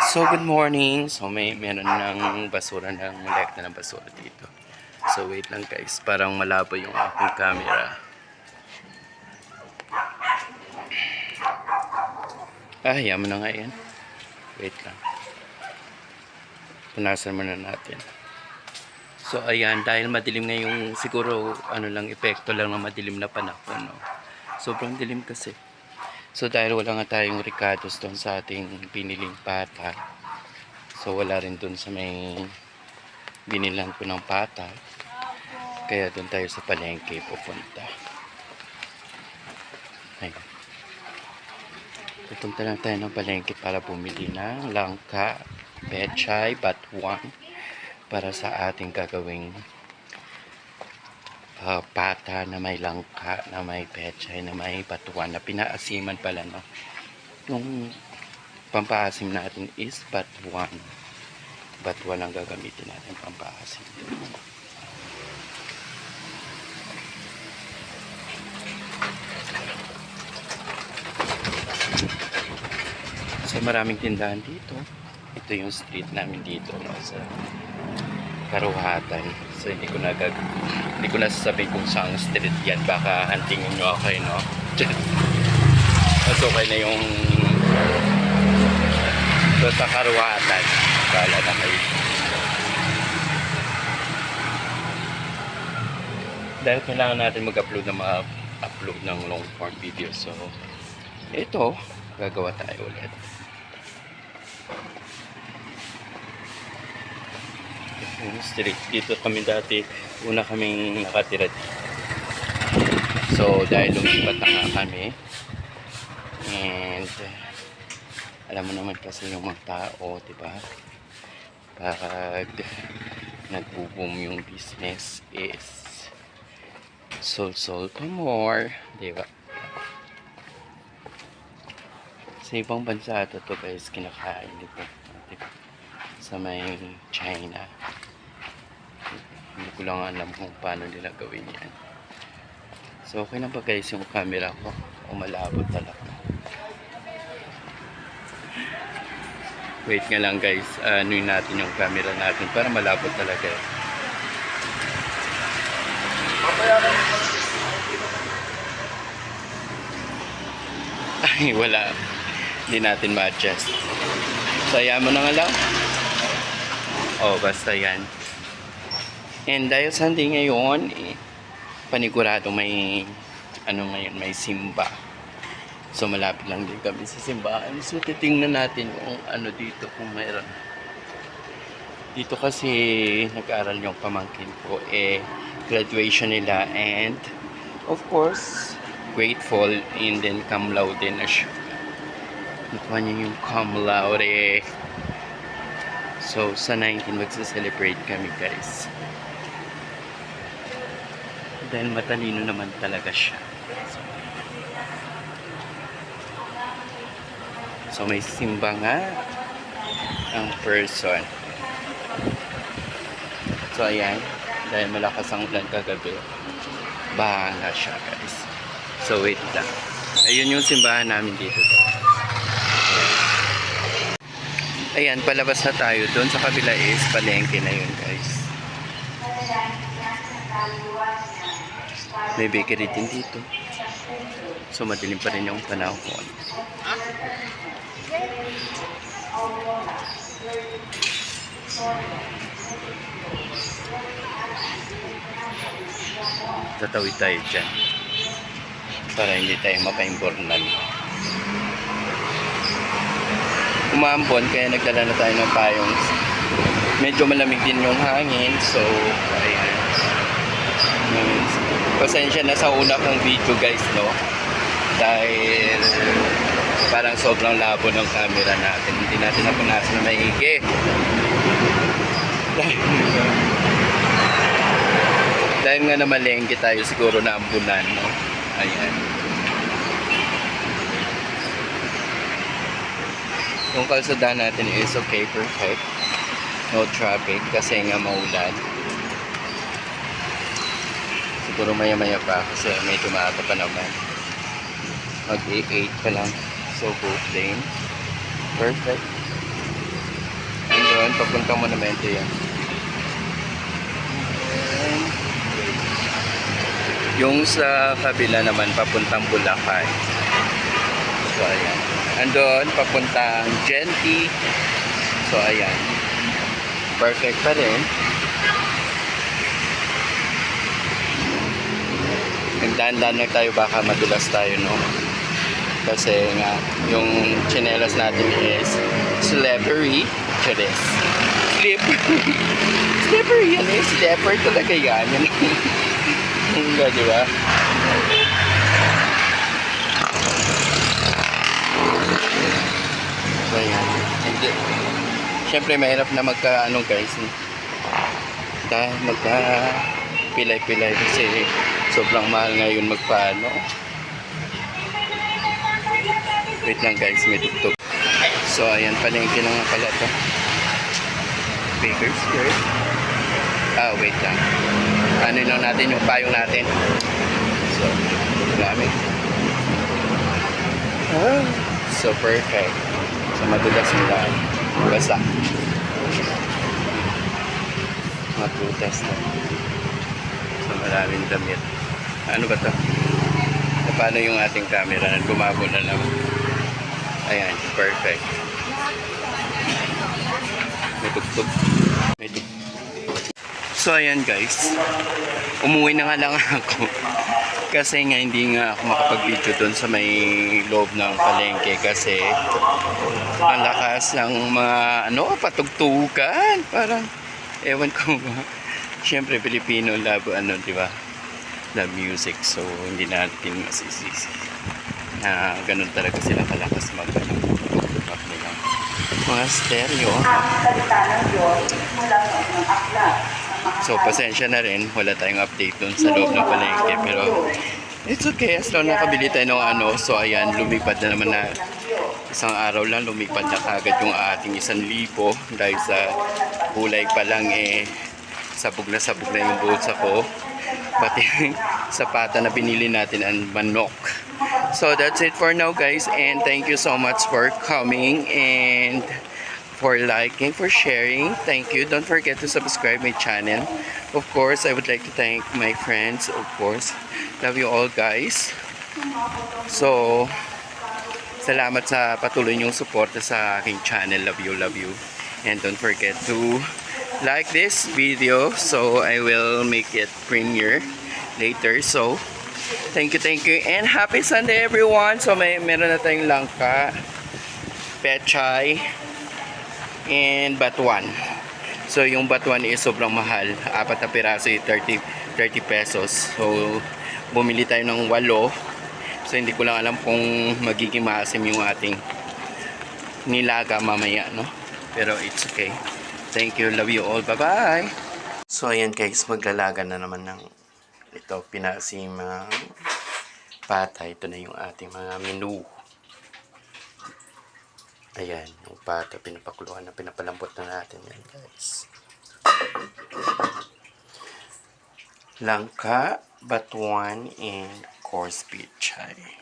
So, good morning. So, meron ng basura ng lekta ng basura dito. So, wait lang guys. Parang malabo yung aking camera. Hayaan mo na nga yan. Wait lang. Punasan muna natin. So, ayan. Dahil madilim ngayong siguro, epekto lang ng madilim na panahon. No? Sobrang dilim kasi. So, dahil wala nga tayong ricados doon sa ating piniling pata. So, wala rin doon sa may binilan ko ng pata. Kaya doon tayo sa palengke pupunta. Ayun. Pupunta lang tayo ng palengke para bumili ng langka, pechay, batuan para sa ating gagawing pata na may langka, na may pechay, na may batuan, na pinaasiman pala, no? Yung pampaasim natin is batuan. Batuan ang gagamitin natin pampaasim. So maraming tindahan dito. Ito yung street namin dito, no, sa Karuhatan. So hindi ko nasasabihin kung saan street yan. Baka hantingin nyo ako, no? Mas okay na yung sa Karuhatan. Bala na kayo. Dahil kailangan natin mag-upload ng long form video. So ito, gagawa tayo ulit. Street. Dito kami dati, una kaming nakatira dito. So, dahil lumipat na nga kami, and alam mo naman kasi yung mga tao, diba? Pag nag-boom yung business is sold for more, diba? Sa ibang bansa ito guys, kinakain dito, diba? Sa may China. Hindi ko lang alam kung paano nila gawin yan. So okay na ba guys yung camera ko? O malabo talaga? Wait nga lang guys. Anuin natin yung camera natin para malabo talaga. Ay wala. Hindi natin ma-adjust. So ayan mo na nga lang. Oh basta yan. And dahil Sunday ngayon, panigurado may may simba. So malapit lang din kami sa simbahan. So titingnan natin kung dito kung mayroon. Dito kasi nag-aaral yung pamangkin ko, graduation nila, and of course grateful, and then cum laude na siya. Nakuha niya yung cum laude. So sa 19 magsa-celebrate kami guys. Dahil matalino naman talaga siya. So may simba nga ang person. So ayan, dahil malakas ang ulan kagabi, bahala siya guys. So wait lang. Ayun yung simbahan namin dito. Ayan, palabas na tayo. Doon sa kabila is palengke na yun guys. May bakery din dito. So madilim pa rin yung panahon. Tatawid tayo dyan para hindi tayo mapaimbornan. Umambon kaya nagdala na tayo ng payong. Medyo malamig din yung hangin. So ayan. Pasensya na sa una kong video guys, no? Dahil parang sobrang labo ng camera natin. Hindi natin napunasan na maigi. Dahil nga na malengke tayo, siguro na ambunan, no? Ayan. Yung kalsada natin is okay, perfect. No traffic kasi nga maulan. Siguro maya-maya pa kasi may tumata pa naman. Mag-8 pa lang. So good lane. Perfect. papuntang Monumento yan. Yung sa kabila naman, papuntang Boracay. So, ayan. Andun, papuntang Genti. So, ayan. Perfect pa rin. Nagdaan-daan lang tayo, baka madulas tayo, no? Kasi nga, yung tsinelas natin is slippery. Charis. Slippery. Slippery yan eh. Slipper talaga yan. Yan. Di ba? So, ayan. Siyempre, mahirap na magka-ano guys. Magka-pilay-pilay kasi sobrang mahal ngayon magpaano. Wait lang guys, may tugtog. So, ayan, palengke na nga pala ito. Baker's Skirt. Wait lang. Ano lang natin yung payong natin. So, gamit. So, perfect. So, madulas nila. Basta. Matutas na. So, maraming damit. Ano ba ito? Paano yung ating camera? Gumabo na lang. Ayan, perfect. May tugtog. May tugtog. So, ayan guys. Umuwi na nga lang ako. Kasi nga hindi nga ako makapag-video doon sa may loob ng palengke. Kasi ang lakas ng mga patugtugan. Parang, ewan ko ba. Siyempre, Pilipino love, di ba? Love music. So, hindi natin masisisi na ganun talaga sila kalakas mag-tugtog nila. Mga stereo. So, pasensya na rin. Wala tayong update dun sa loob ng palengke. Pero, it's okay. As long nakabili tayo ng So, ayan. Lumipad na naman na. Isang araw lang, lumipad na kagad yung ating 1,000. Dahil sa kulay pa lang sabog na yung bulsa ko. Pati sapata na pinili natin ang manok. So, that's it for now guys. And thank you so much for coming. And for liking, for sharing. Thank you. Don't forget to subscribe my channel. Of course, I would like to thank my friends. Of course, love you all guys. So, salamat sa patuloy niyong suporta sa aking channel. Love you, love you. And don't forget to like this video. So, I will make it premiere later. So, thank you. And happy Sunday everyone. So, meron na tayong langka, pechay, and batuan. So, yung batuan is sobrang mahal. 4 na piraso, 30 pesos. So, bumili tayo ng 8. So, hindi ko lang alam kung magiging maasim yung ating nilaga mamaya, no? Pero, it's okay. Thank you. Love you all. Bye-bye! So, ayan guys. Maglalaga na naman ng ito, pinasim pata. Ito na yung ating mga menu. Ayan, yung pata, pinapakuluan na, pinapalambot na natin yan guys. Langka, batuan, and coarse pechay.